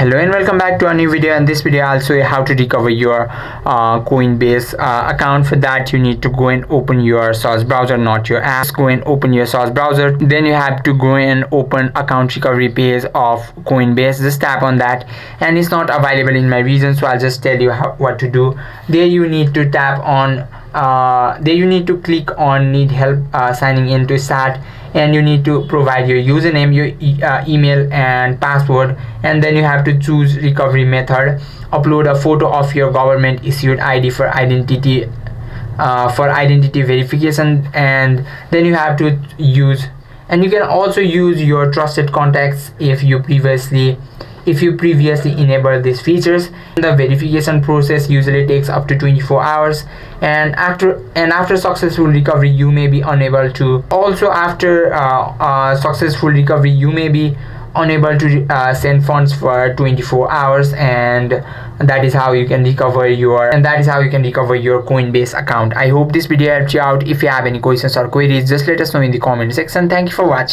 Hello and welcome back to a new video. In this video I'll show you how to recover your Coinbase account. For that you need to go and open your source browser, not your app. Just go and open your source browser, then you have to go and open account recovery page of Coinbase. Just tap on that, and it's not available in my region, so I'll just tell you what to do. There you need to tap on there you need to click on need help signing in to start, and you need to provide your username, your email and password, and then you have to choose recovery method. Upload a photo of your government issued ID for identity verification, and then you have to use, and you can also use your trusted contacts if you previously enabled these features. The verification process usually takes up to 24 hours, and after successful recovery you may be unable to send funds for 24 hours, and that is how you can recover your Coinbase account. I hope this video helped you out. If you have any questions or queries, just let us know in the comment section. Thank you for watching.